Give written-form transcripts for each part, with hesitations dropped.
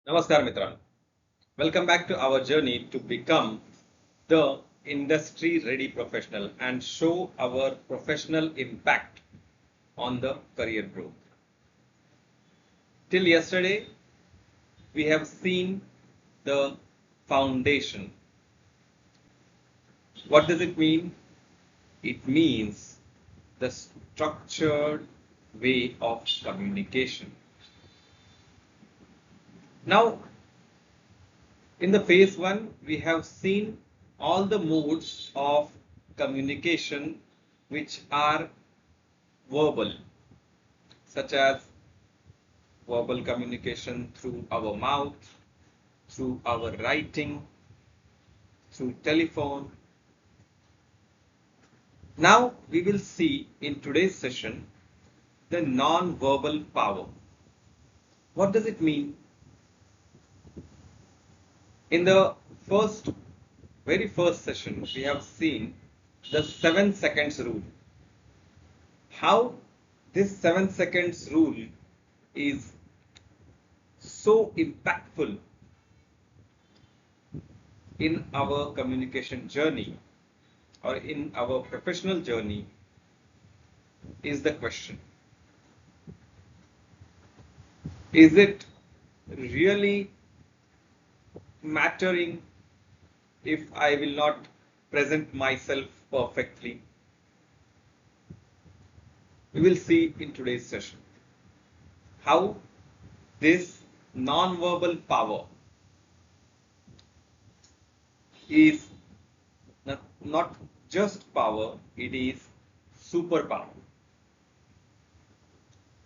Namaskar Mitran. Welcome back to our journey to become the industry ready professional and show our professional impact on the career growth. Till yesterday, we have seen the foundation. What does it mean? It means the structured way of communication. Now, in the phase one, we have seen all the modes of communication which are verbal, such as verbal communication through our mouth, through our writing, through telephone. Now we will see in today's session the non-verbal power. What does it mean? In the very first session, we have seen the 7 seconds rule. How this 7 seconds rule is so impactful in our communication journey or in our professional journey is the question. Is it really mattering if I will not present myself perfectly? We will see in today's session how this non-verbal power is not just power, it is superpower.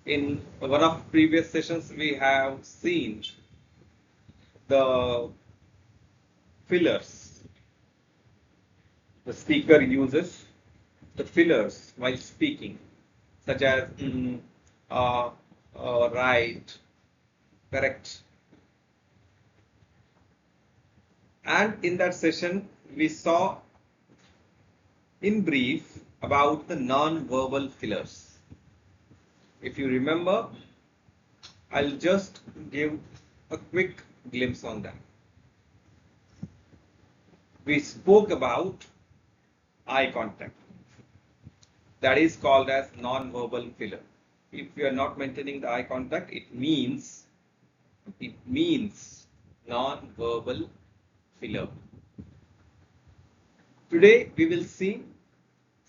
In one of previous sessions, we have seen the fillers. The speaker uses the fillers while speaking, such as right, correct. And in that session, we saw in brief about the non-verbal fillers. If you remember, I'll just give a quick glimpse on that. We spoke about eye contact. That is called as non-verbal filler. If you are not maintaining the eye contact, it means non-verbal filler. Today we will see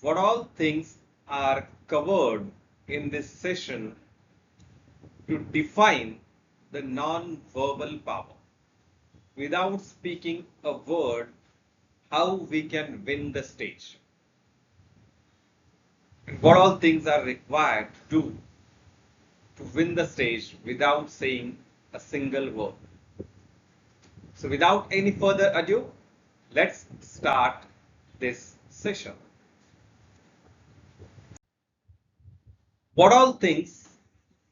what all things are covered in this session to define the non-verbal power. Without speaking a word, how we can win the stage. And what all things are required to do to win the stage without saying a single word. So without any further ado, let's start this session. What all things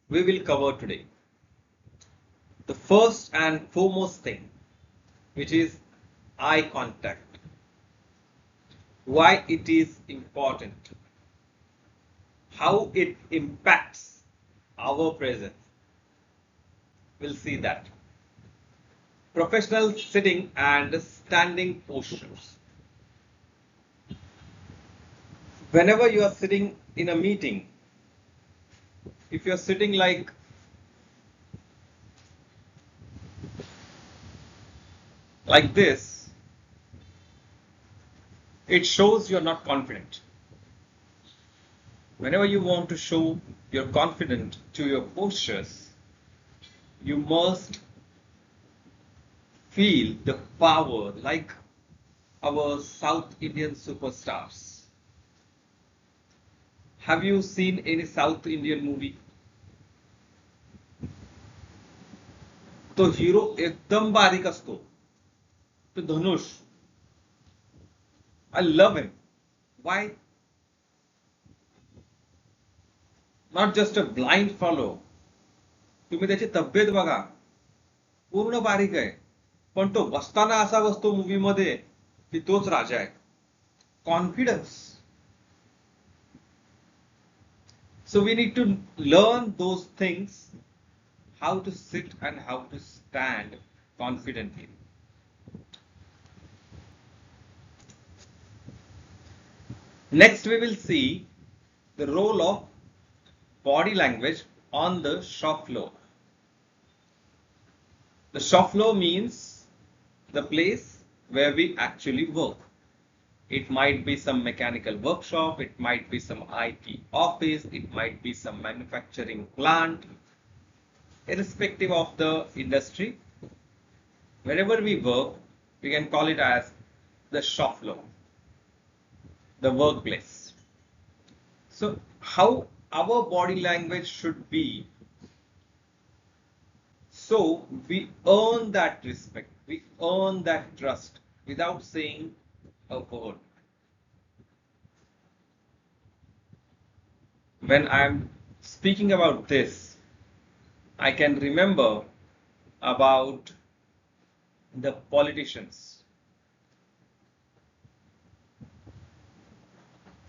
we will cover today? The first and foremost thing, which is eye contact. Why it is important, how it impacts our presence. We'll see that. Professional sitting and standing postures. Whenever you are sitting in a meeting, if you are sitting like this, it shows you are not confident. Whenever you want to show you're confident to your postures, you must feel the power like our South Indian superstars. Have you seen any South Indian movie? तो hero एकदम बारीक असतो, तो धनुष. I love him. Why? Not just a blind follow. तुम्ही त्याची तब्येत बघा, पूर्ण बारीक आहे, पण तो बसताना असा बसतो मूवी मध्ये की तोच राजा आहे. Confidence. So we need to learn those things, how to sit and how to stand confidently. Next, we will see the role of body language on the shop floor. The shop floor means the place where we actually work. It might be some mechanical workshop, it might be some IT office, it might be some manufacturing plant. Irrespective of the industry, wherever we work, we can call it as the shop floor, the workplace. So, how our body language should be, so we earn that respect, we earn that trust without saying a word. When I'm speaking about this, I can remember about the politicians.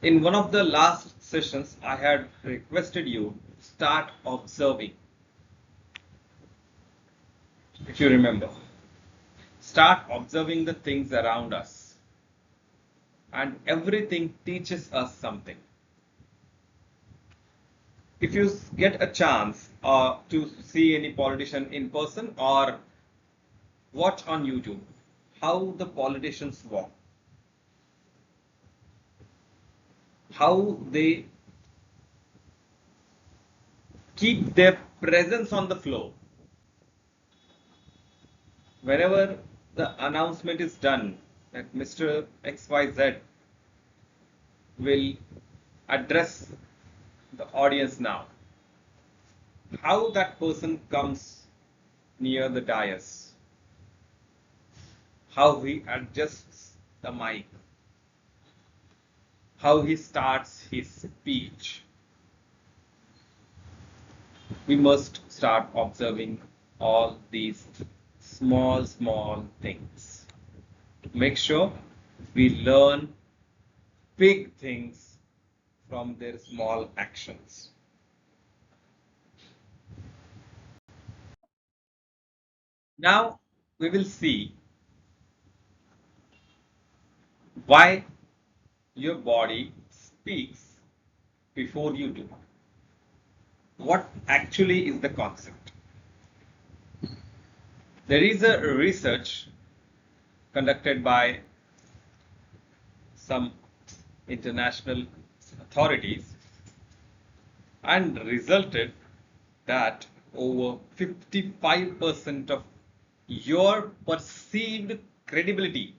In one of the last sessions, I had requested you start observing. If you remember, start observing the things around us, and everything teaches us something. If you get a chance to see any politician in person or watch on YouTube how the politicians walk, how they keep their presence on the floor. Whenever the announcement is done that Mr. XYZ will address the audience now, how that person comes near the dais, how he adjusts the mic, how he starts his speech. We must start observing all these small things to make sure we learn big things from their small actions. Now we will see why your body speaks before you do. What actually is the concept? There is a research conducted by some international authorities and resulted that over 55% of your perceived credibility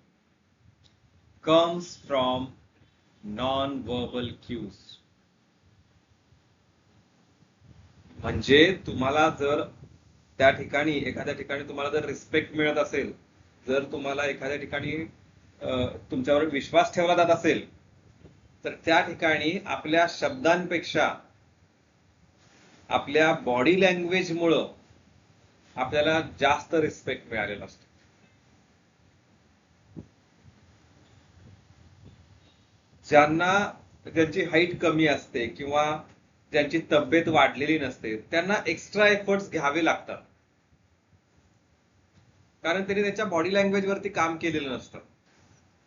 comes from non-verbal cues. म्हणजे तुम्हाला जर त्या ठिकाणी एखाद्या ठिकाणी तुम्हाला जर respect मिळत असेल, जर तुम्हाला एखाद्या ठिकाणी तुमच्यावर विश्वास ठेवला जात असेल, तर त्या ठिकाणी आपल्या शब्दांपेक्षा आपल्या बॉडी लँग्वेजमुळं आपल्याला जास्त रिस्पेक्ट मिळालेला असतो. ज्यांना ज्यांची हाईट कमी असते किंवा ज्यांची तब्येत वाढलेली नसते त्यांना एक्स्ट्रा एफर्ट्स घ्यावे लागतात, कारण त्यांनी त्याच्या बॉडी लँग्वेज वरती काम केलेलं नसतं.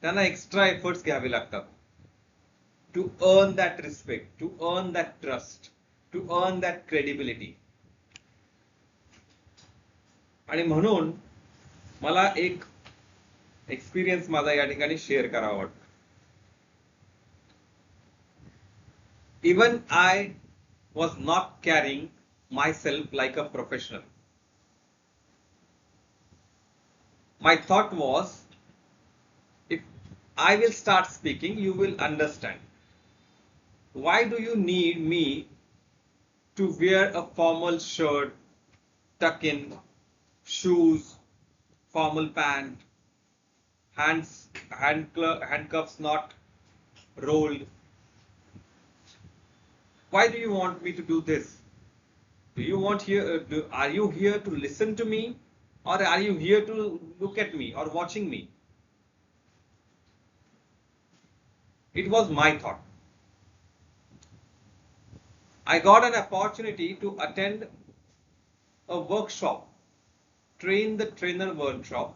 त्यांना एक्स्ट्रा एफर्ट्स घ्यावे लागतात to earn that respect, to earn that trust, to earn that credibility. आणि म्हणून मला एक एक्सपिरियन्स माझा या ठिकाणी शेअर करावा वाटतो. Even I was not carrying myself like a professional. My thought was, if I will start speaking, you will understand. Why do you need me to wear a formal shirt, tuck in, shoes, formal pant, handcuffs not rolled? Why do you want me to do this? Are you here to listen to me, or are you here to look at me or watching me? It was my thought. I got an opportunity to attend a workshop, Train the Trainer workshop,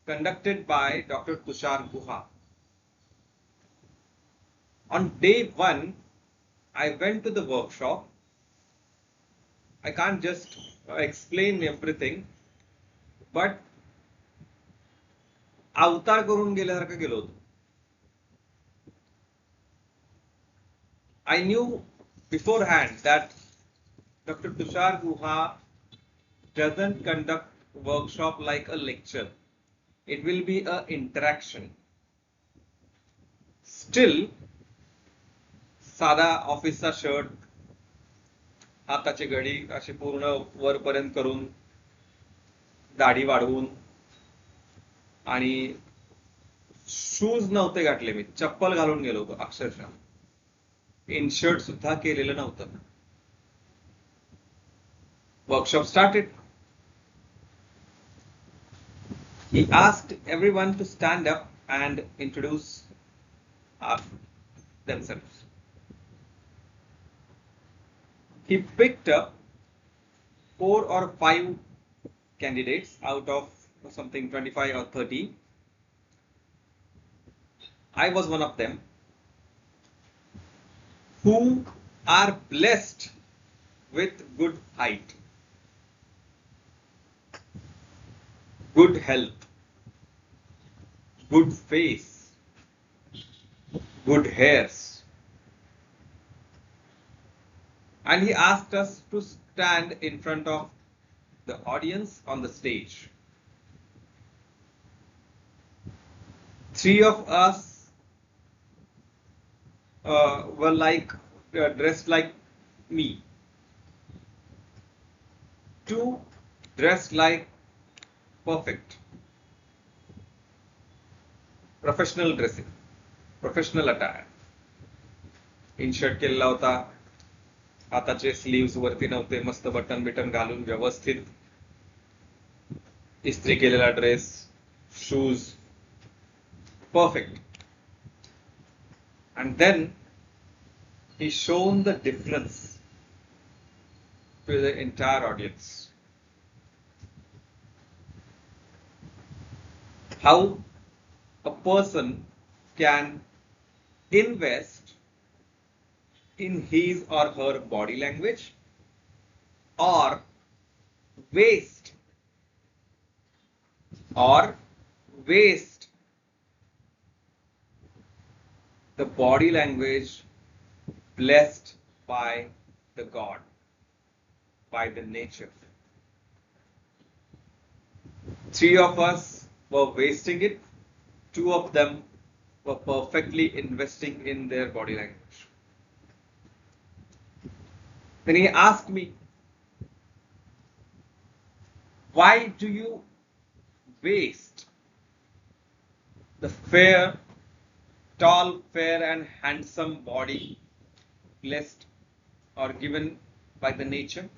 conducted by Dr. Tushar Guha. On day one, I went to the workshop. I can't just explain everything, but अवतार करून गेल्यासारखं गेलो होतो. I knew beforehand that Dr. Tushar Guha doesn't conduct workshop like a lecture. It will be an interaction. Still, साधा ऑफिसचा shirt, हाताची घडी अशी पूर्ण वरपर्यंत करून, दाढी वाढवून, आणि शूज नव्हते घातले, मी चप्पल घालून गेलो होतो अक्षरशः. इनशर्ट सुद्धा केलेलं नव्हतं. Workshop started. He asked everyone to stand up and introduce themselves. He picked up 4 or 5 candidates out of something 25 or 30. I was one of them, who are blessed with good height, good health, good face, good hairs. And he asked us to stand in front of the audience on the stage. 3 of us were dressed like me. 2 dressed like perfect. Professional dressing, professional attire. इनशर्ट केलेला होता, हाताचे sleeves वरती नव्हते, मस्त button बिटन घालून व्यवस्थित इस्त्री केलेला dress, shoes, perfect. And then he shown the difference to the entire audience. How a person can invest in his or her body language, or waste the body language blessed by the God, by the nature. 3 of us were wasting it. 2 of them were perfectly investing in their body language. Then he asked me, why do you waste the fair, tall, fair and handsome body blessed or given by the nature?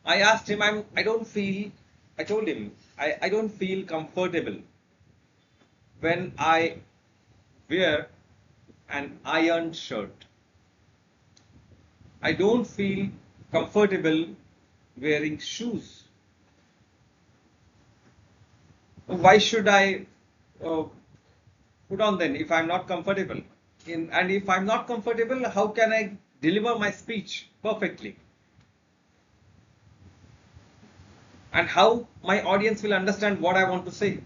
I asked him, I told him, I don't feel comfortable when I wear an ironed shirt. I don't feel comfortable wearing shoes. Why should I put on then if I'm not comfortable? And if I'm not comfortable, how can I deliver my speech perfectly? And how my audience will understand what I want to say?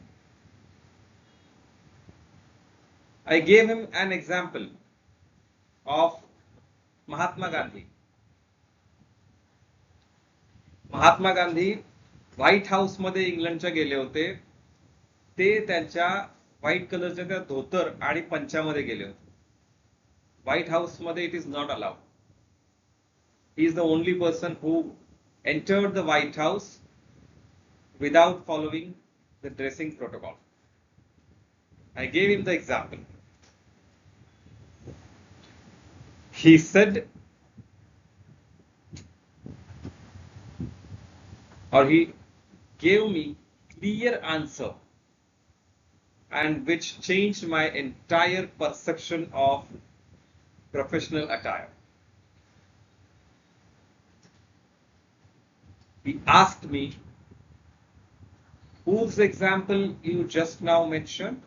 I gave him an example of Mahatma Gandhi. Mahatma Gandhi white house मध्ये इंग्लंडच्या गेले होते. ते त्यांच्या white कलरच्या त्या धोतर आणि पंचामध्ये गेले होते. व्हाईट हाऊस मध्ये it is not allowed. He is the only person who entered the white house without following the dressing protocol. I gave him the example. He said, or he gave me clear answer, and which changed my entire perception of professional attire. He asked me, whose example you just now mentioned?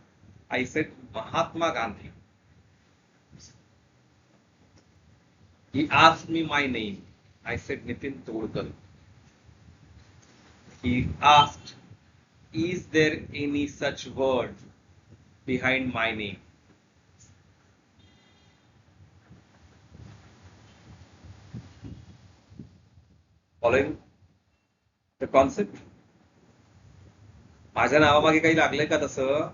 I said, Mahatma Gandhi. He asked me my name. I said, Nitin Todkar. He asked, is there any such word behind my name? Following the concept? माझ्या नावामागे काही लागलंय का तसं?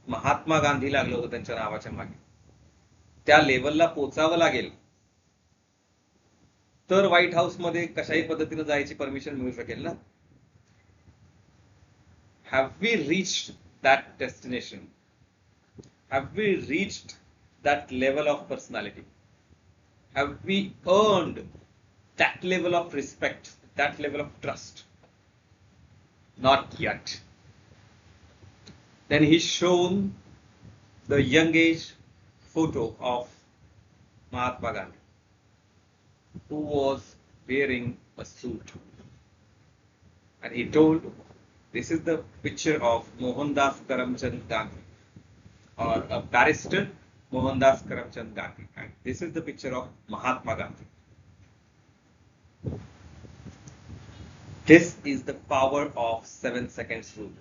महात्मा गांधी लागलं होतं त्यांच्या नावाच्या मागे. त्या लेवलला पोचावं लागेल तर व्हाईट हाऊस मध्ये कशाही पद्धतीने जायची परमिशन मिळू शकेल ना. Have we reached that destination? Have we reached that level of personality? Have we earned that level of respect, that level of trust? Not yet. Then he's shown the young age photo of Mahatma Gandhi, who was wearing a suit. And he told, this is the picture of Mohandas Karamchand Gandhi, or a barrister Mohandas Karamchand Gandhi. And this is the picture of Mahatma Gandhi. This is the power of 7 seconds rule.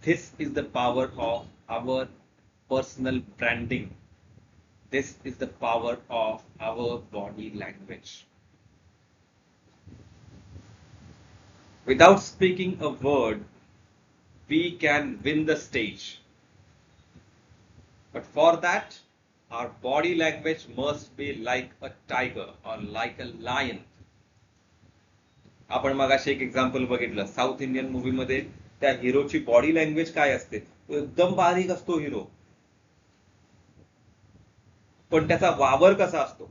This is the power of our personal branding. This is the power of our body language. Without speaking a word, we can win the stage. But for that, our body language must be like a tiger or like a lion. आपण मगाशी एक example बघितलं, south Indian movie मध्ये त्या हिरोची body language काय असते? तो एकदम बारीक असतो हिरो, पण त्याचा वावर कसा असतो?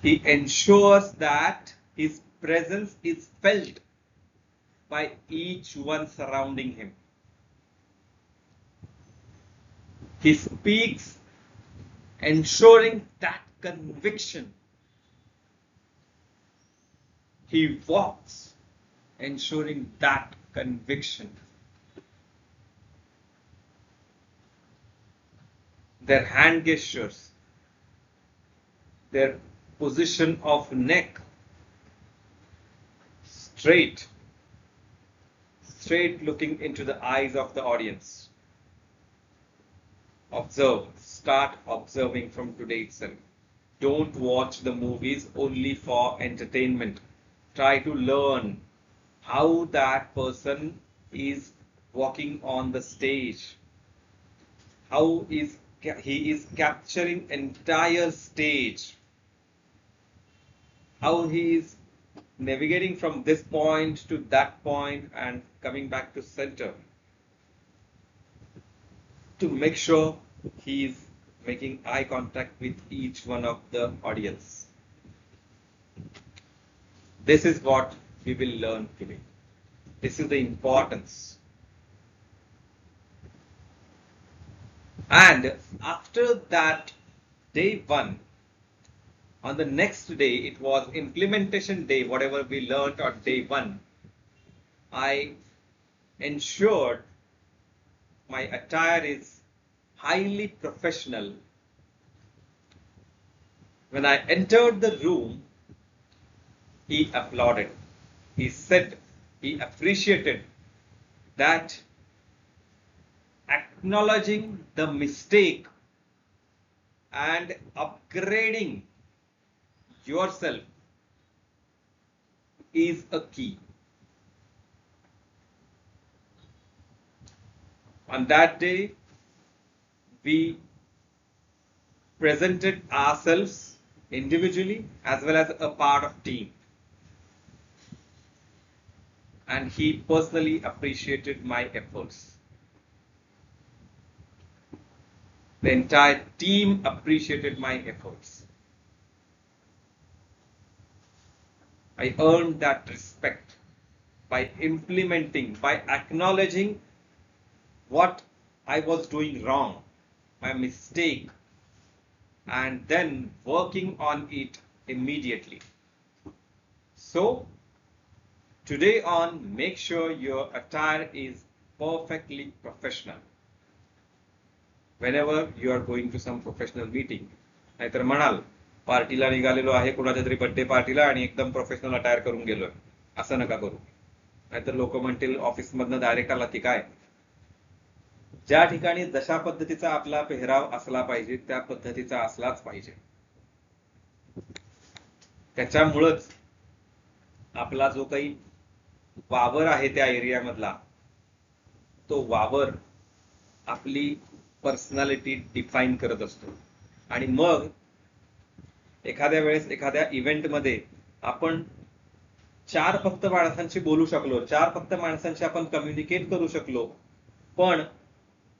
He ensures that his presence is felt by each one surrounding him. He speaks ensuring that conviction. He walks ensuring that conviction. Their hand gestures, their position of neck, straight looking into the eyes of the audience. Observe, start observing from today itself. Don't watch the movies only for entertainment. Try to learn how that person is walking on the stage, how he is capturing entire stage, how he is navigating from this point to that point and coming back to center, to make sure he is making eye contact with each one of the audience. This is what we will learn today. This is the importance. And after that day one, on the next day, it was implementation day, whatever we learned on day one, I ensured my attire is highly professional. When I entered the room, he applauded. He said, he appreciated that acknowledging the mistake and upgrading yourself is a key. On that day, we presented ourselves individually as well as a part of team. And he personally appreciated my efforts. The entire team appreciated my efforts. I earned that respect by implementing, by acknowledging what I was doing wrong, my mistake, and then working on it immediately. So today on, make sure your attire is perfectly professional whenever you are going to some professional meeting. नाहीतर म्हणाल पार्टीला निघालेलो आहे कुणाच्या तरी birthday पार्टीला आणि एकदम professional attire करून गेलोय, असं नका करू. नाहीतर लोक म्हणतील ऑफिस मधनं डायरेक्ट आला ती काय. ज्या ठिकाणी जशा पद्धतीचा आपला पेहराव असला पाहिजे त्या पद्धतीचा असलाच पाहिजे. त्याच्यामुळेच आपला जो काही वावर आहे त्या एरियामधला तो वावर आपली पर्सनॅलिटी डिफाईन करत असतो. आणि मग एखाद्या वेळेस एखाद्या इव्हेंटमध्ये आपण चार फक्त माणसांशी बोलू शकलो, चार फक्त माणसांशी आपण कम्युनिकेट करू शकलो, पण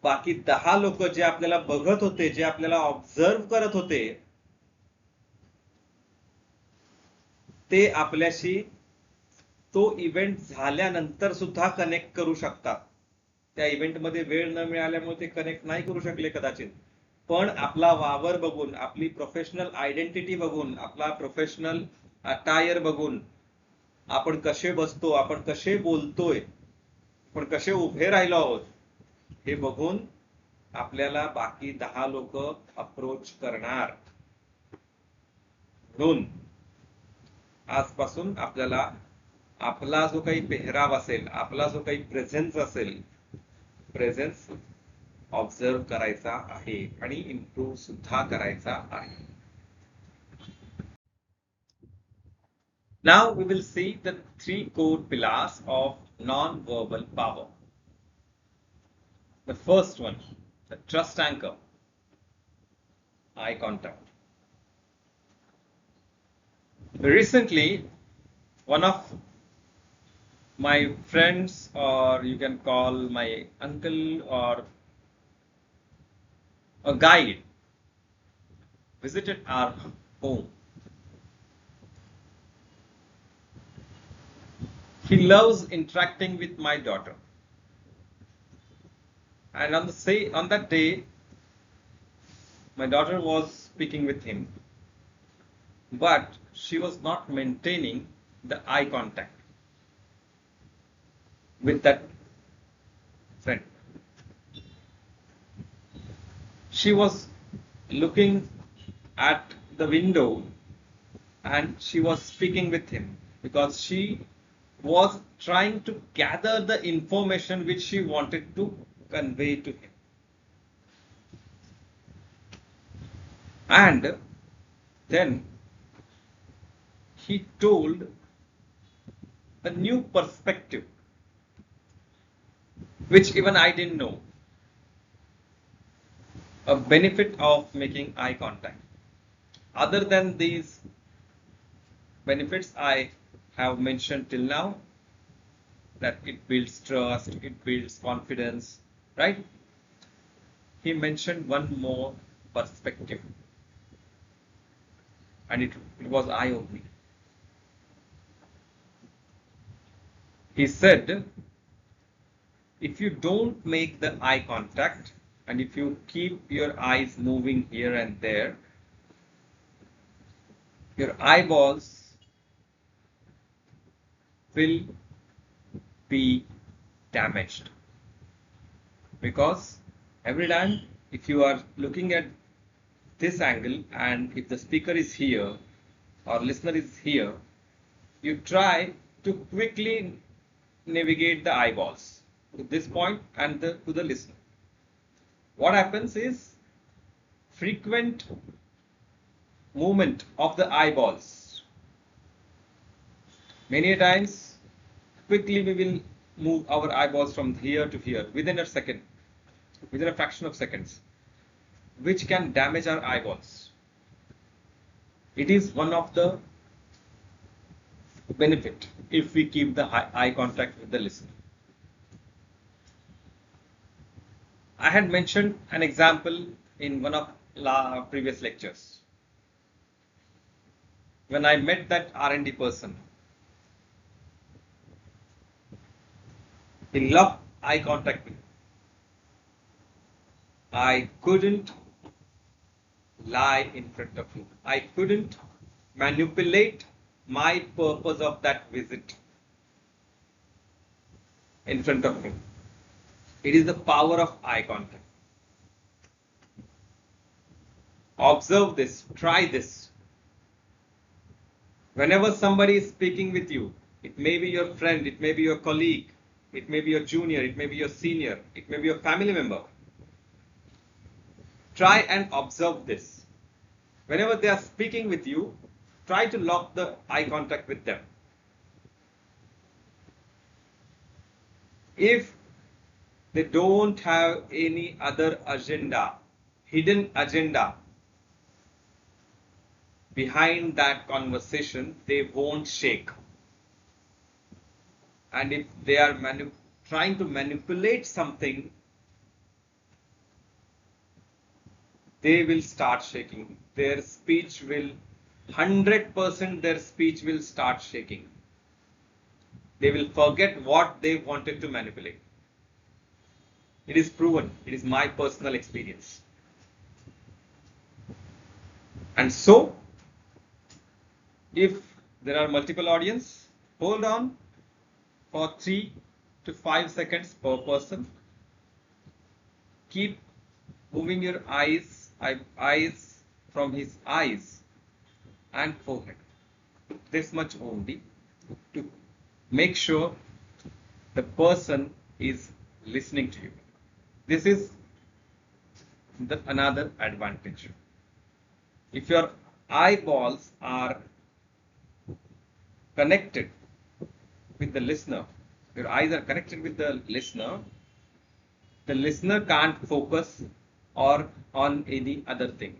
बाकी 10 लोक जे आपल्याला बघत होते, जे आपल्याला ऑब्झर्व करत होते, ते आपल्याशी तो इव्हेंट झाल्यानंतर सुद्धा कनेक्ट करू शकतात. त्या इव्हेंटमध्ये वेळ न मिळाल्यामुळे ते कनेक्ट नाही करू शकले कदाचित, पण आपला वावर बघून, आपली प्रोफेशनल आयडेंटिटी बघून, आपला प्रोफेशनल अटायर बघून, आपण कसे बसतो, आपण कसे बोलतोय, आपण कसे उभे राहिलो आहोत, हे बघून आपल्याला बाकी 10 लोक अप्रोच करणार. म्हणून आजपासून आपल्याला आपला जो काही पेहराव असेल, आपला जो काही प्रेझेन्स असेल, प्रेझेन्स ऑब्झर्व करायचा आहे आणि इम्प्रूव्ह सुद्धा करायचा आहे. Now we will see the 3 core pillars of non-verbal power. The first one, the trust anchor, eye contact. Recently, one of my friends, or you can call my uncle or a guide, visited our home. He loves interacting with my daughter. And on that day, my daughter was speaking with him, but she was not maintaining the eye contact with that friend. She was looking at the window and she was speaking with him because she was trying to gather the information which she wanted to convey to him. And then he told a new perspective which even I didn't know, a benefit of making eye contact. Other than these benefits I have mentioned till now, that it builds trust, it builds confidence, right? He mentioned one more perspective, and it was eye-opening. He said, if you don't make the eye contact and if you keep your eyes moving here and there, your eyeballs will be damaged. Because every time if you are looking at this angle and if the speaker is here or listener is here, you try to quickly navigate the eyeballs to this point and to the listener. What happens is frequent movement of the eyeballs. Many times quickly we will move our eyeballs from here to here within a second, within a fraction of seconds, which can damage our eyeballs. It is one of the benefit if we keep the eye contact with the listener. I had mentioned an example in one of previous lectures. When I met that R&D person, he loved eye contact with me. I couldn't lie in front of you. I couldn't manipulate my purpose of that visit in front of him. It is the power of eye contact. Observe this, try this. Whenever somebody is speaking with you, it may be your friend, it may be your colleague, it may be your junior, it may be your senior, it may be your family member. Try and observe this. Whenever they are speaking with you, try to lock the eye contact with them. If they don't have any other agenda, hidden agenda behind that conversation, they won't shake. And if they are trying to manipulate something, they will start shaking. Their speech will, 100% their speech will start shaking. They will forget what they wanted to manipulate. It is proven. It is my personal experience. And so, if there are multiple audience, hold on for 3 to 5 seconds per person. Keep moving your eyes from his eyes and forehead. This much only to make sure the person is listening to you. This is another advantage. If your eyeballs are connected with the listener, your eyes are connected with the listener can't focus or on any other thing.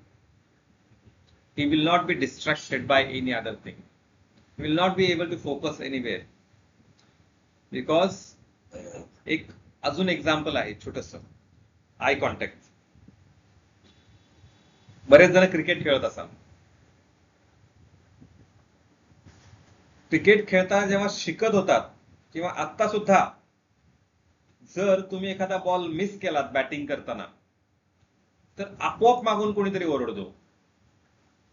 He will not be distracted by any other thing. He will not be able to focus anywhere. Because एक अजून example आहे छोटस eye contact. बरेच जण cricket खेळत असाल. Cricket खेळताना जेव्हा शिकत होतात किंवा आता सुद्धा जर तुम्ही एखादा बॉल मिस केलात बॅटिंग करताना तर आपोआप मागून कोणीतरी ओरडतो,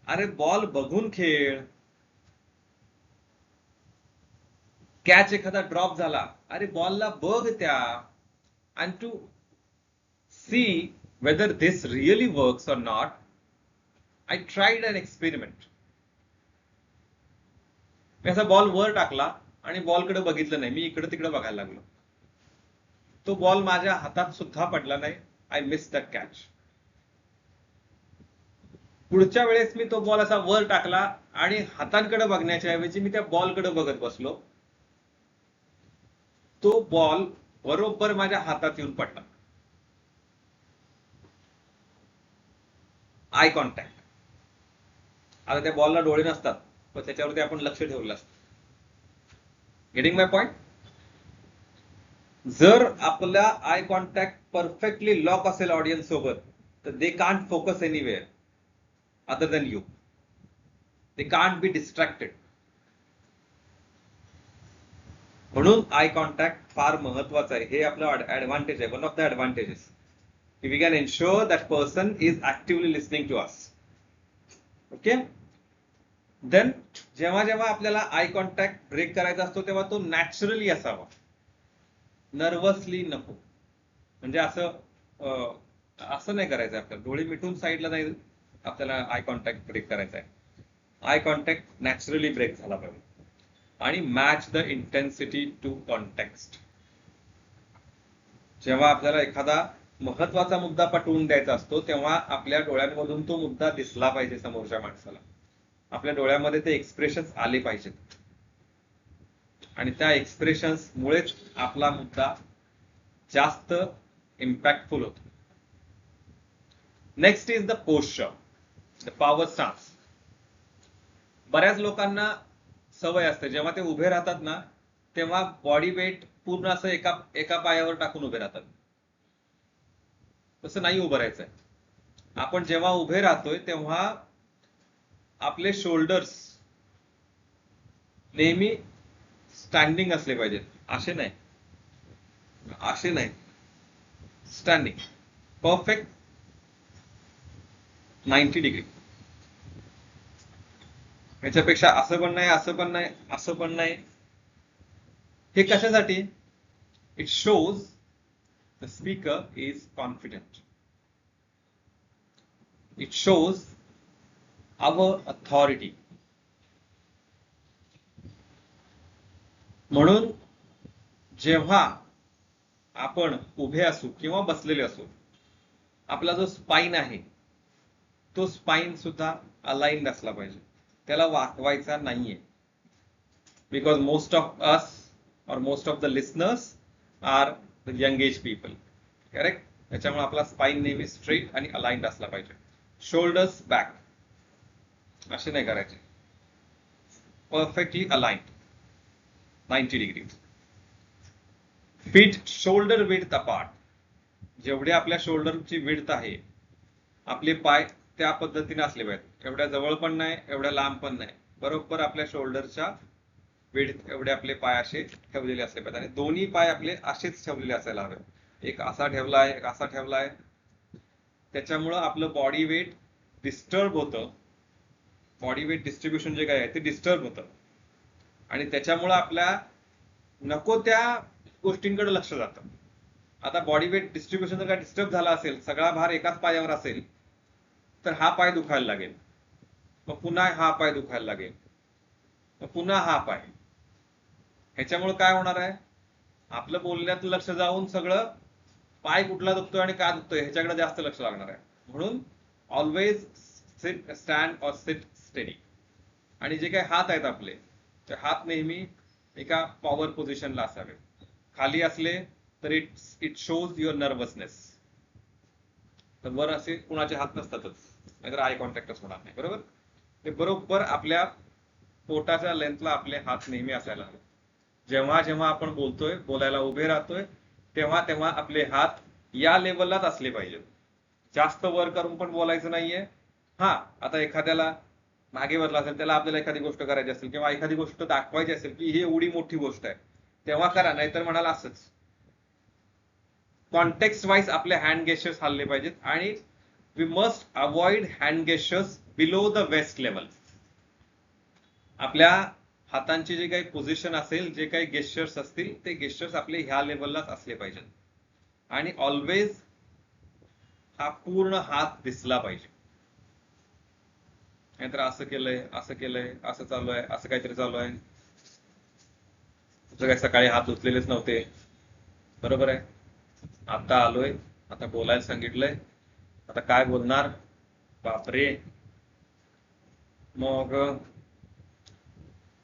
अरे बॉल बघून खेळ. कॅच एखादा ड्रॉप झाला, अरे बॉलला बघ त्या. And to see whether this really works or not, I tried an experiment. मी असा बॉल वर टाकला आणि बॉलकडे बघितलं नाही, मी इकडे तिकडे बघायला लागलो. तो बॉल माझ्या हातात सुद्धा पडला नाही. I miss the catch. पुढच्या वेळेस मी तो बॉल असा वर टाकला आणि हातांकडे बघण्याच्या ऐवजी मी त्या बॉलकडे बघत बसलो. तो बॉल बरोबर माझ्या हातात येऊन पडला. Eye contact. आता त्या बॉलला डोळे नसतात पण त्याच्यावरती आपण लक्ष ठेवलं असतं. Getting my point. जर आपला आय कॉन्टॅक्ट परफेक्टली लॉक असेल ऑडियन्स सोबत तर they can't focus anywhere other than you. They can't be distracted. म्हणून आय कॉन्टॅक्ट फार महत्वाचं आहे. हे आपलं ऍडव्हान्टेज आहे. One of the advantages. We can ensure that person is actively listening to us. Okay? Then जेव्हा जेव्हा आपल्याला आय कॉन्टॅक्ट ब्रेक करायचा असतो तेव्हा तो नॅचरली असावा, नर्वसली नको. म्हणजे असं नाही करायचं आपल्याला. डोळे मिटून साईडला नाही आपल्याला आय कॉन्टॅक्ट ब्रेक करायचा आहे. आय कॉन्टॅक्ट नॅचरली ब्रेक झाला पाहिजे आणि match the intensity to context. जेव्हा आपल्याला एखादा महत्वाचा मुद्दा पटवून द्यायचा असतो तेव्हा आपल्या डोळ्यांमधून तो मुद्दा दिसला पाहिजे समोरच्या माणसाला. आपल्या डोळ्यामध्ये ते एक्सप्रेशन्स आले पाहिजेत आणि त्या एक्सप्रेशन्स मुळेच आपला मुद्दा जास्त इम्पॅक्टफुल होतो. Next is the posture, the power stance. बऱ्याच लोकांना सवय असते जेव्हा ते उभे राहतात ना तेव्हा बॉडी वेट पूर्ण असं एका पायावर टाकून उभे राहतात. तसं नाही उभं राहायचंय. आपण जेव्हा उभे राहतोय तेव्हा आपले शोल्डर्स नेहमी स्टँडिंग असले पाहिजेत. असे नाही, स्टँडिंग. Perfect 90 degree. याच्यापेक्षा असं पण नाही, असं पण नाही, असं पण नाही. हे कशासाठी? It shows the speaker is confident. It shows our authority. म्हणून जेव्हा आपण उभे असू किंवा बसलेले असू, आपला जो स्पाइन आहे तो स्पाइन सुद्धा अलाइन्ड असला पाहिजे, त्याला वाकवायचा नाहीये. बिकॉज मोस्ट ऑफ अस और most of the listeners are the young age people. Correct? त्याच्यामुळे आपला स्पाइन नेहमी स्ट्रेट आणि अलाइन्ड असला पाहिजे. शोल्डर्स बॅक, असे नाही करायचे, perfectly aligned 90 degree. Feet shoulder width apart. जेवढे आपल्या शोल्डरची विड्थ आहे, आपले पाय त्या पद्धतीने असले पाहिजेत. एवढ्या जवळ पण नाही, एवढ्या लांब पण नाही, बरोबर आपल्या शोल्डरच्या विड्थ एवढे आपले पाय असे ठेवलेले असले पाहिजेत. आणि दोन्ही पाय आपले असेच ठेवलेले असायला हवे. एक असा ठेवलाय, एक असा ठेवलाय. त्याच्यामुळं आपलं बॉडी वेट डिस्टर्ब होतं. बॉडी वेट डिस्ट्रीब्युशन जे काय आहे ते डिस्टर्ब होतं, आणि त्याच्यामुळं आपल्या नको त्या गोष्टींकडे लक्ष जातं. आता बॉडी वेट डिस्ट्रीब्युशन जर का डिस्टर्ब झाला असेल, सगळा भार एकाच पायावर असेल, तर हा पाय दुखायला लागेल, मग पुन्हा हा पाय दुखायला लागेल, मग पुन्हा हा पाय. ह्याच्यामुळे काय होणार आहे? आपलं बोलण्यात लक्ष जाऊन सगळं पाय कुठला दुखतोय आणि का दुखतोय ह्याच्याकडे जास्त लक्ष लागणार आहे. म्हणून ऑलवेज सिट, स्टँड और सिट स्टेडी. आणि जे काही हात आहेत आपले, ते हात नेहमी एका पॉवर पोझिशनला असावे. खाली असले तर इट शोज युअर नर्वसनेस. तर वर असे कुणाचे हात नसतातच, नाहीतर आय कॉन्टॅक्टच होणार नाही. बरोबर? ते बरोबर आपल्या पोटाच्या लेंथला आपले हात नेहमी असायला हवे. जेव्हा जेव्हा आपण बोलतोय, बोलायला उभे राहतोय, तेव्हा तेव्हा आपले हात या लेवललाच असले पाहिजेत. जास्त वर करून पण बोलायचं नाहीये. हा, आता एखाद्याला मागे बसला असेल, त्याला आपल्याला एखादी गोष्ट करायची असेल किंवा एखादी गोष्ट दाखवायची असेल की ही एवढी मोठी गोष्ट आहे, तेव्हा करा, नाहीतर म्हणाला असंच. कॉन्टेक्स्ट वाईज आपले हँड गेस्चर्स हल्ले पाहिजेत. आणि we must avoid hand gestures below the waist level. आपल्या हातांची जे काही पोझिशन असेल, जे काही गेस्चर्स असतील, ते गेस्चर्स आपले ह्या लेवललाच असले पाहिजेत. आणि ऑलवेज हा पूर्ण हात दिसला पाहिजे. नाहीतर असं केलंय, असं केलंय, असं चालू आहे, असं काहीतरी चालू आहे. तुझं काही सकाळी हात उचलेलेच नव्हते, बरोबर आहे, आता आलोय, आता बोलायला सांगितलंय, आता काय बोलणार, बापरे. मग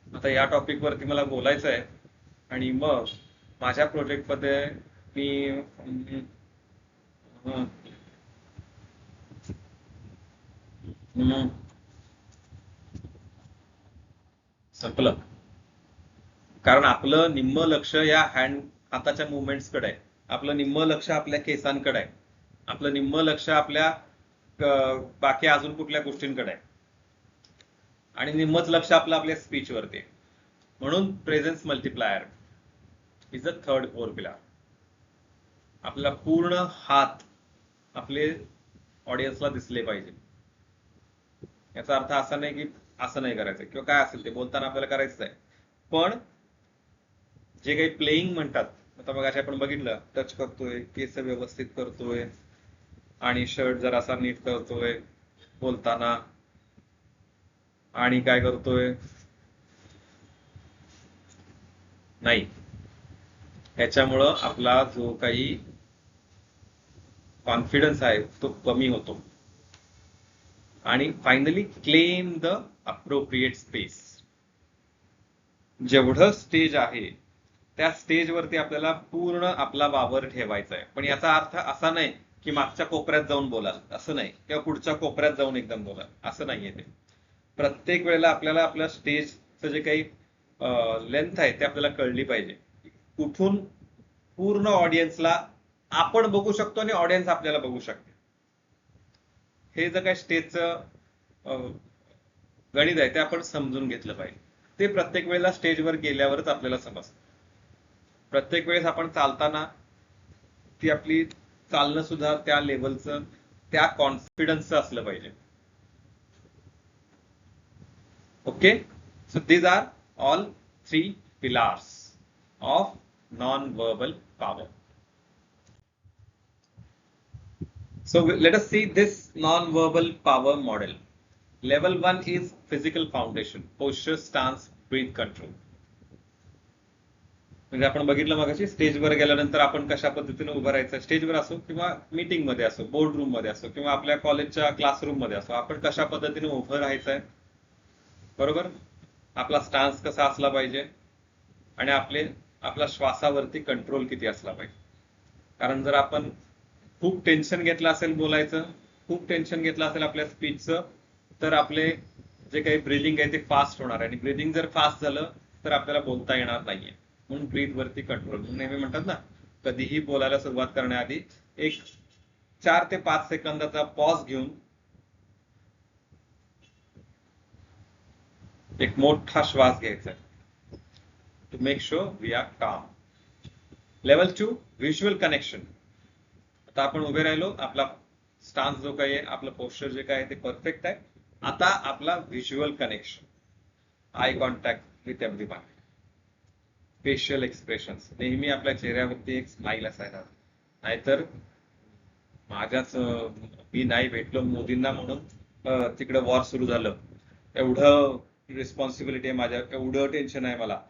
आता या टॉपिक वरती मला बोलायचं आहे, आणि मग माझ्या प्रोजेक्ट मध्ये मी संपलं. कारण आपलं निम्म लक्ष या हाताच्या मुवमेंट्स कडे आहे, आपलं निम्म लक्ष आपल्या केसांकडे आहे, आपलं निम्म लक्ष आपल्या बाकी अजून कुठल्या गोष्टींकडे आहे, आणि निम्मच लक्ष आपल्या स्पीच वरती. म्हणून presence multiplier is a third core pillar. आपला पूर्ण हात आपले ऑडियन्सला दिसले पाहिजे. याचा अर्थ असा नाही की असं नाही करायचं किंवा काय असेल ते बोलताना आपल्याला करायचं आहे, पण जे काही प्लेइंग म्हणतात, आता मग आपण बघितलं, टच करतोय, केस व्यवस्थित करतोय, आणि शर्ट जरासा नीट करतोय बोलताना, आणि काय करतोय नाही, याच्यामुळं आपला जो काही कॉन्फिडन्स आहे तो कमी होतो. आणि finally claim the appropriate space. जेवढं स्टेज आहे त्या स्टेजवरती आपल्याला पूर्ण आपला वावर ठेवायचा आहे. पण याचा अर्थ असा नाही की मागच्या कोपऱ्यात जाऊन बोलाल, असं नाही, किंवा पुढच्या कोपऱ्यात जाऊन एकदम बोलाल, असं नाहीये ते. प्रत्येक वेळेला आपल्याला आपल्या स्टेजचं जे काही लेंथ आहे ते आपल्याला कळली पाहिजे. कुठून पूर्ण ऑडियन्सला आपण बघू शकतो आणि ऑडियन्स आपल्याला बघू शकते. हे जर काही स्टेजचं गणित आहे ते आपण समजून घेतलं पाहिजे. ते प्रत्येक वेळेला स्टेजवर गेल्यावरच आपल्याला समजतं. प्रत्येक वेळेस आपण चालताना ती आपली चालणं सुद्धा त्या लेवलचं, त्या कॉन्फिडन्सचं असलं पाहिजे. Okay, so these are all three pillars of non-verbal power. So let us see this non-verbal power model. Level 1 is physical foundation, posture, stance, breath control. म्हणजे आपण बघितलं मगाशी स्टेजवर गेल्यानंतर आपण कशा पद्धतीने उभं राहायचं, स्टेजवर असो किंवा मीटिंग मध्ये असो, बोर्ड रूम मध्ये असो किंवा आपल्या कॉलेजच्या क्लासरूम मध्ये असो, आपण कशा पद्धतीने उभं राहायचंय, बरोबर. आपला स्टान्स कसा असला पाहिजे आणि आपला श्वासावरती कंट्रोल किती असला पाहिजे. कारण जर आपण खूप टेन्शन घेतलं असेल बोलायचं, खूप टेन्शन घेतलं असेल आपल्या स्पीचचं, तर आपले जे काही ब्रीदिंग आहे ते फास्ट होणार आहे आणि ब्रीदिंग जर फास्ट झालं तर आपल्याला बोलता येणार नाहीये. म्हणून ब्रीथ वरती कंट्रोल. नेहमी म्हणतात ना, कधीही बोलायला सुरुवात करण्याआधी एक 4 ते 5 सेकंदाचा पॉज घेऊन एक मोठा श्वास घ्यायचा to make sure we are calm. Level 2 visual connection. आता आपण उभे राहिलो, आपला स्टान्स जो काही आहे, आपलं पोस्चर जे काय आहे ते परफेक्ट आहे. आता आपला visual connection, eye contact with everyone, facial expressions, नेहमी आपल्या चेहऱ्यावरती एक स्माइल असायला. नाहीतर माझ्याच मी नाही भेटलो मोदींना म्हणून तिकडे वॉर सुरू झालं, एवढं रिस्पॉन्सिबिलिटी आहे माझ्या, एवढं टेन्शन आहे मला,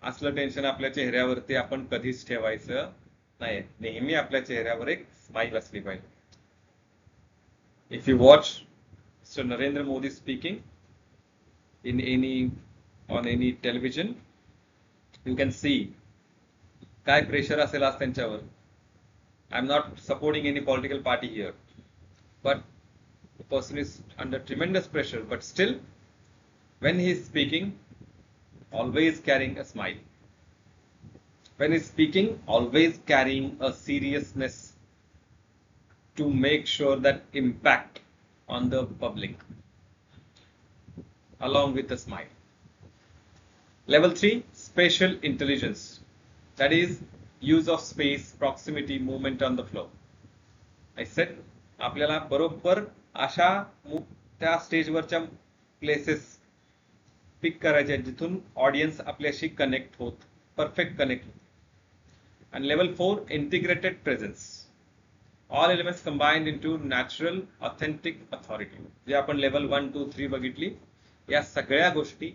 असलं टेन्शन आपल्या चेहऱ्यावरती आपण कधीच ठेवायचं नाही. नेहमी आपल्या चेहऱ्यावर एक स्माइल असली पाहिजे. If you watch Mr. Narendra Modi speaking in on any television, you can see काय प्रेशर असेल आज त्यांच्यावर. I am not supporting any political party here, but the person is under tremendous pressure, but still when he is speaking, always carrying a smile. When he is speaking, always carrying a seriousness to make sure that impact on the public along with a smile. Level 3, spatial intelligence. That is use of space, proximity, movement on the floor. I said आपल्याला बरोबर अशा त्या स्टेजवरच्या places pick करायचे जिथून audience आपल्याशी connect होत, perfect connect होत. आणि level 4, integrated presence. All elements combined into natural authentic authority. जे आपण लेवल 1, 2, 3 बघितली, या सगळ्या गोष्टी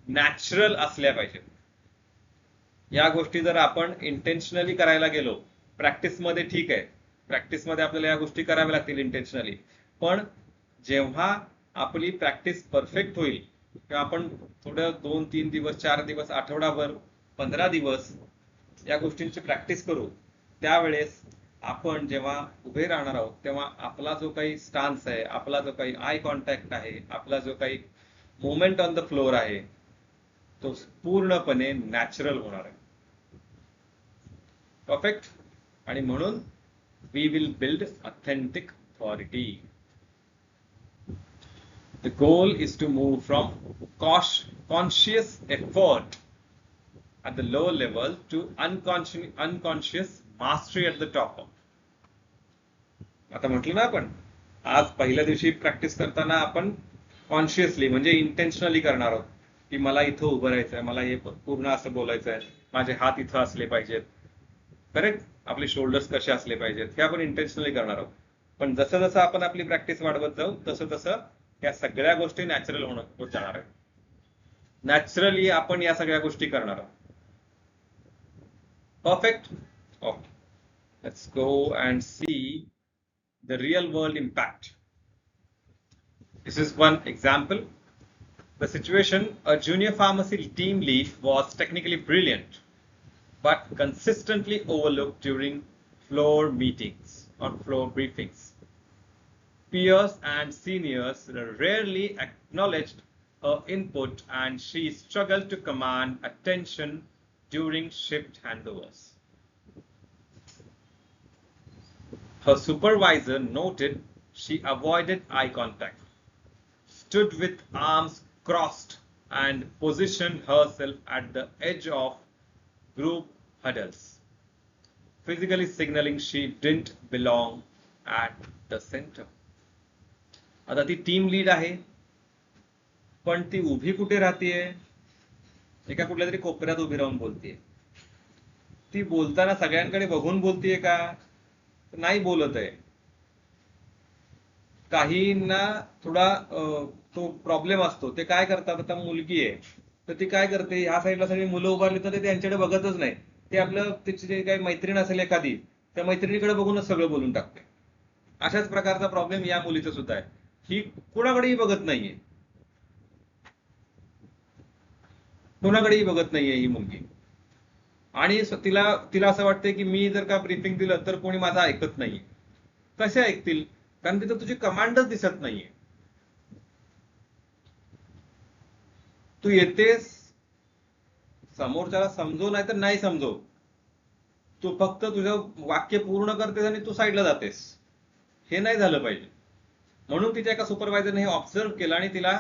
नॅचरल असल्या पाहिजेत. या गोष्टी जर आपण इंटेन्शनली करायला गेलो, प्रॅक्टिसमध्ये ठीक आहे, प्रॅक्टिसमध्ये आपल्याला या गोष्टी कराव्या लागतील इंटेन्शनली, पण जेव्हा आपली प्रॅक्टिस परफेक्ट होईल किंवा आपण थोडं 2, 3 दिवस, 4 दिवस, आठवडाभर, 15 दिवस या गोष्टींची प्रॅक्टिस करू, त्यावेळेस आपण जेव्हा उभे राहणार आहोत तेव्हा आपला जो काही स्टान्स आहे, आपला जो काही आय कॉन्टॅक्ट आहे, आपला जो काही मुवमेंट ऑन द फ्लोअर आहे, तो पूर्णपणे नॅचरल होणार आहे. परफेक्ट. आणि म्हणून we will build authentic authority. The goal is to move from conscious effort at the lower level to unconscious mastery at the top. आता म्हटलं ना आपण, आज पहिल्या दिवशी प्रॅक्टिस करताना आपण कॉन्शियसली म्हणजे इंटेन्शनली करणार आहोत की मला इथं उभं राहायचंय, मला हे पूर्ण असं बोलायचं आहे, माझे हात इथं असले पाहिजेत, करेक्ट, आपले शोल्डर्स कसे असले पाहिजेत, हे आपण इंटेन्शनली करणार आहोत. पण जसं जसं आपण आपली प्रॅक्टिस वाढवत जाऊ तसं तसं या सगळ्या गोष्टी नॅचरल होत जाणार आहे. नॅचरली आपण या सगळ्या गोष्टी करणार आहोत. Perfect. Okay, let's go and see the real world impact. This is one example. The situation: a junior pharmacy team lead was technically brilliant but consistently overlooked during floor meetings or floor briefings. Peers and seniors rarely acknowledged her input and she struggled to command attention during shift handovers. Her supervisor noted she avoided eye contact, stood with arms crossed, and positioned herself at the edge of group huddles, physically signaling she didn't belong at the center. आता ती team lead आहे, पण ती उभी कुठे राहतीये? एका कुठल्या तरी कोपऱ्यात उभी राहून बोलतीये. ती बोलताना सगळ्यांकडे बघून बोलतीये का? नाही बोलत आहे. काहींना थोडा तो प्रॉब्लेम असतो. ते काय करतात, आता मुलगी आहे तर ती काय करते, ह्या साईडला सगळी मुलं उभारली तर ते त्यांच्याकडे बघतच नाही. ते आपलं तिची जे काही मैत्रीण असेल एखादी, त्या मैत्रिणीकडे बघूनच सगळं बोलून टाकते. अशाच प्रकारचा प्रॉब्लेम या मुलीचा सुद्धा आहे. ही कोणाकडेही बघत नाहीये, कोणाकडेही बघत नाहीये ही मुलगी. आणि तिला तिला असं वाटतंय की मी जर का ब्रीफिंग दिलं तर कोणी माझं ऐकत नाहीये. कसे ऐकतील? कारण तिथं तुझी कमांडच दिसत नाहीये. तू येतेस, समोरच्याला समजो नाही तर नाही समजो, तू फक्त तुझं वाक्य पूर्ण करतेस आणि तू साईडला जातेस. हे नाही झालं पाहिजे. म्हणून तिच्या एका सुपरवायझरने हे ऑब्झर्व केलं आणि तिला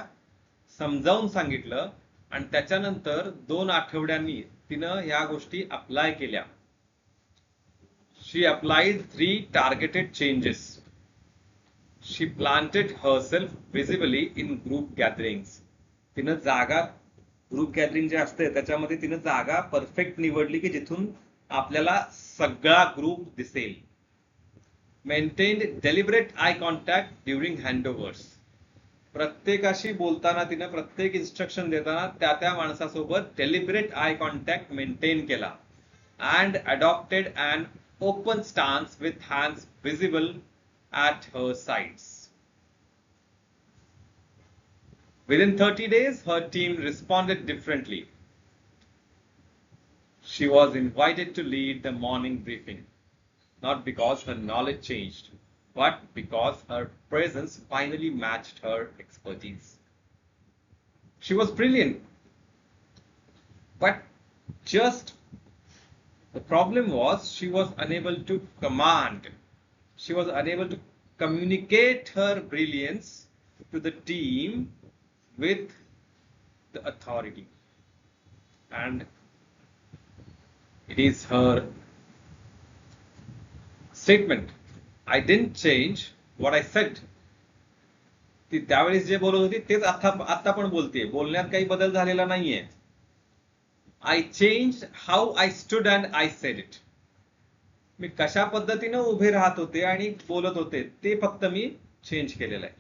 समजावून सांगितलं. आणि त्याच्यानंतर 2 आठवड्यांनी तिनं ह्या गोष्टी अप्लाय केल्या. She applied 3 targeted changes. She planted herself visibly in group gatherings. तिनं जागा, ग्रुप गॅदरिंग जे असते त्याच्यामध्ये तिनं जागा परफेक्ट निवडली की जिथून आपल्याला सगळा ग्रुप दिसेल. Maintained deliberate eye contact during handovers. प्रत्येकाशी बोलताना तिनं, प्रत्येक इन्स्ट्रक्शन देताना त्या माणसासोबत डेलिबरेट आय कॉन्टॅक्ट मेंटेन केला. And adopted an open stance with hands visible at her sides. Within 30 days, her team responded differently. She was invited to lead the morning briefing, not because her knowledge changed, but because her presence finally matched her expertise. She was brilliant, but just the problem was she was unable to command. She was unable to communicate her brilliance to the team with the authority. And it is her statement, I didn't change what I said. ती त्यावेळेस जे बोलत होती तेच आता पण बोलते. बोलण्यात काही बदल झालेला नाहीये. I changed how I stood and I said it. मी कशा पद्धतीने उभे राहत होते आणि बोलत होते ते फक्त मी चेंज केलेलं आहे.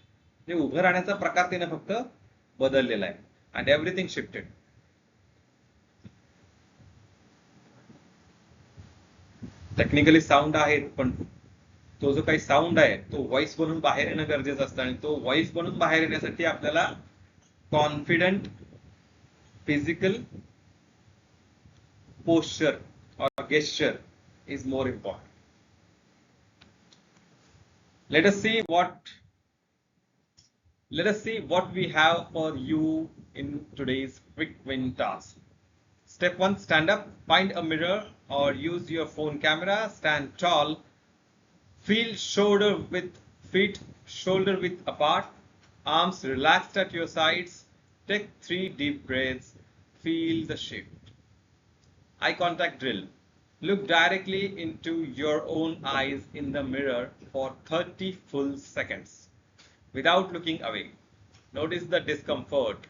म्हणजे उभं राहण्याचा प्रकार तिने फक्त बदललेला आहे. And everything shifted. Technically sound आहेत, पण तो जो काही साऊंड आहे तो व्हॉइस बनून बाहेर येणं गरजेचं असतं. आणि तो व्हॉइस बनून बाहेर येण्यासाठी आपल्याला confident physical posture or gesture is more important. Let us see what we have for you in today's quick win task. Step 1, stand up, find a mirror or use your phone camera, stand tall, feel feet shoulder width apart, arms relaxed at your sides, take 3 deep breaths, feel the shift. Eye contact drill. Look directly into your own eyes in the mirror for 30 full seconds without looking away. Notice the discomfort.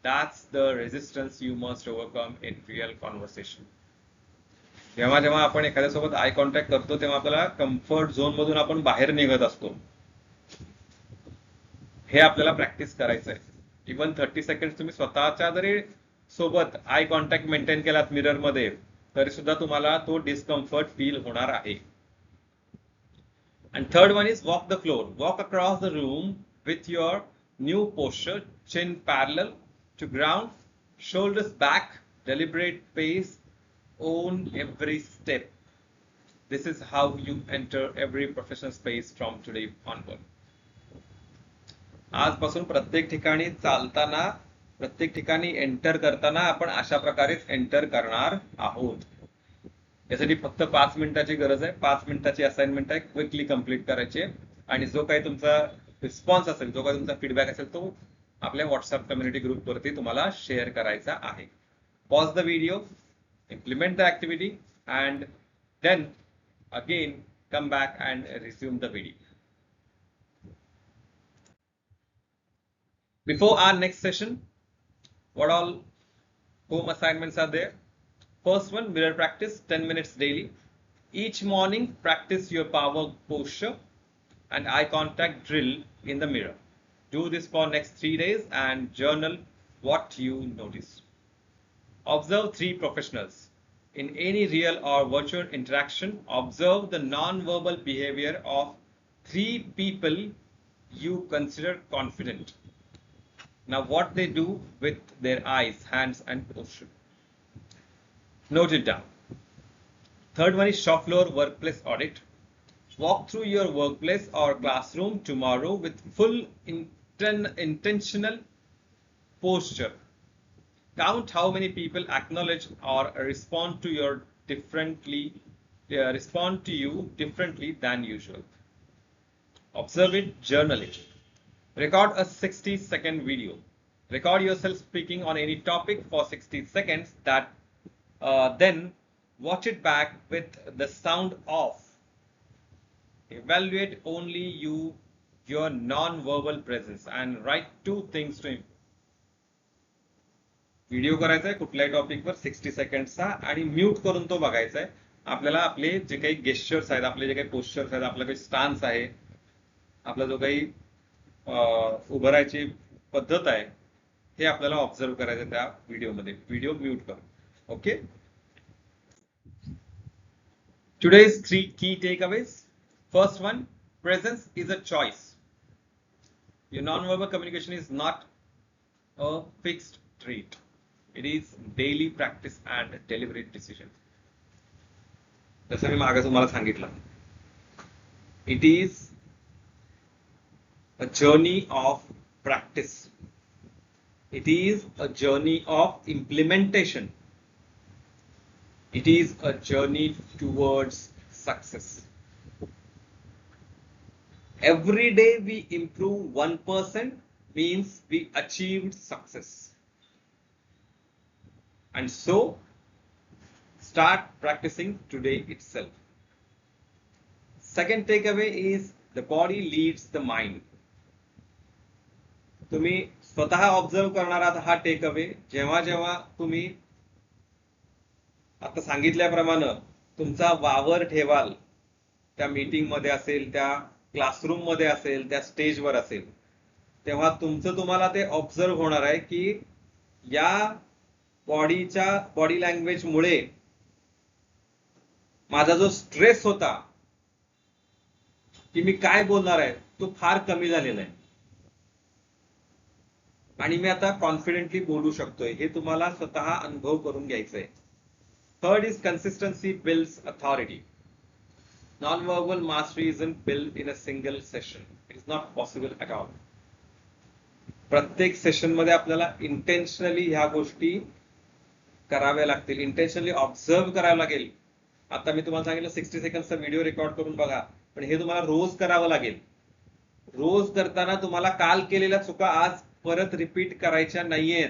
That's the resistance you must overcome in real conversation. जेव्हा जेव्हा आपण एखाद्यासोबत eye contact करतो तेव्हा आपल्याला comfort zone मधून आपण बाहेर निघत असतो. हे आपल्याला प्रॅक्टिस करायचं आहे. इव्हन 30 सेकंड तुम्ही स्वतःच्या जरी सोबत आय कॉन्टॅक्ट मेंटेन केलात मिरर मध्ये तरी सुद्धा तुम्हाला तो डिस्कम्फर्ट फील होणार आहे. And third one is walk the floor. Walk across the room with your new posture, chin parallel to ground, shoulders back, deliberate pace, own every step. This is how you enter every professional space from today onward. आजपासून प्रत्येक ठिकाणी चालताना, प्रत्येक ठिकाणी enter करताना आपण अशा प्रकारेच enter करणार आहोत. यासाठी फक्त 5 मिनिटाची गरज आहे. 5 मिनिटाची असाइनमेंट आहे, क्विकली कंप्लीट करायची आहे. आणि जो काही तुमचा रिस्पॉन्स असेल, जो काही तुमचा फीडबॅक असेल तो आपल्या व्हॉट्सअप कम्युनिटी ग्रुपवरती तुम्हाला शेअर करायचा आहे. Pause the video, implement the activity and then again come back and resume the video. Before our next session, what all home assignments are there? First one, mirror practice, 10 minutes daily. Each morning, practice your power posture and eye contact drill in the mirror. Do this for next 3 days and journal what you notice. Observe 3 professionals. In any real or virtual interaction, observe the non-verbal behavior of 3 people you consider confident. Now, what they do with their eyes, hands, and posture. Note it down. Third one is shop floor workplace audit. Walk through your workplace or classroom tomorrow with full intentional posture. Count how many people acknowledge or respond to you differently than usual. Observe it, journal it. Record a 60-second video. Record yourself speaking on any topic for 60 seconds. Then watch it back with the sound off. Evaluate only your non-verbal presence and write 2 things to improve. Video करायचा आहे कुठल्याही टॉपिकवर 60 सेकंडचा आणि mute करून तो बघायचा आहे. आपल्याला आपले जे काही गेस्चर्स आहेत, आपले जे काही पोस्चर्स आहेत, आपला काही स्टान्स आहे, आपला जो काही उभं राहायची पद्धत आहे, हे आपल्याला ऑब्झर्व करायचं त्या व्हिडिओमध्ये. व्हिडिओ म्यूट करून. Okay. Today's 3 key takeaways. First one, presence is a choice. Your non-verbal communication is not a fixed trait. It is daily practice and deliberate decision. जसं मी मागे तुम्हाला सांगितलं, it is a journey of practice. It is a journey of implementation. It is a journey towards success. Every day we improve 1% means we achieved success. And so, start practicing today itself. Second takeaway is the body leads the mind. तुम्ही स्वतः observe करणार आहात हा takeaway. जेव्हा जेव्हा तुम्ही आता सांगितल्याप्रमाणे तुमचा वावर ठेवाल, त्या मीटिंग मध्ये असेल, त्या क्लासरूम मध्ये असेल, त्या स्टेजवर असेल, तेव्हा तुम्हाला ते ऑब्झर्व होणार आहे की या बॉडी लँग्वेज मुळे माझा जो स्ट्रेस होता की मी काय बोलणार आहे तो फार कमी झालेला आहे आणि मी आता कॉन्फिडेंटली बोलू शकतोय. हे तुम्हाला स्वतः अनुभव करून घ्यायचं आहे. Third is consistency builds authority. Non-verbal mastery isn't built in a single session. It is not possible at all. प्रत्येक सेशन मध्ये आपल्याला इंटेन्शनली ह्या गोष्टी कराव्या लागतील. इंटेन्शनली ऑब्झर्व करावं लागेल. आता मी तुम्हाला सांगितलं 60 सेकंडचा व्हिडिओ रेकॉर्ड करून बघा, पण हे तुम्हाला रोज करावं लागेल. रोज करताना तुम्हाला काल केलेल्या चुका आज परत रिपीट करायच्या नाहीयेत.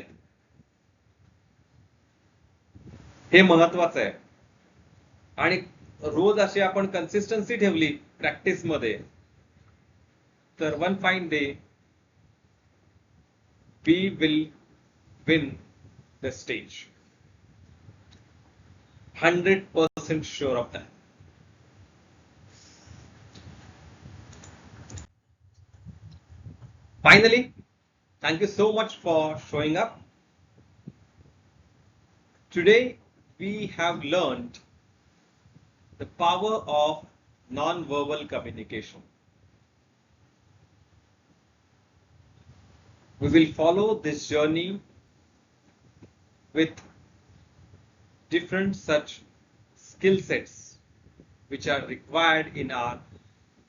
हे महत्वाचं आहे. आणि रोज अशी आपण कन्सिस्टन्सी ठेवली प्रॅक्टिस मध्ये तर one fine day we will win the stage. 100% sure of that. Finally, thank you so much for showing up. Today we have learned the power of non-verbal communication. We will follow this journey with different such skill sets which are required in our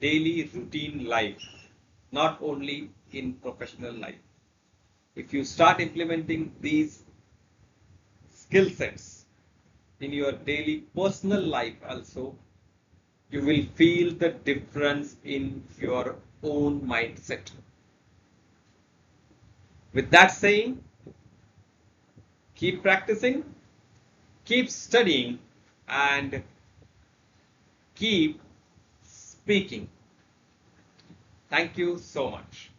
daily routine life, not only in professional life. If you start implementing these skill sets in your daily personal life also, you will feel the difference in your own mindset. With that saying, keep practicing, keep studying, and keep speaking. Thank you so much.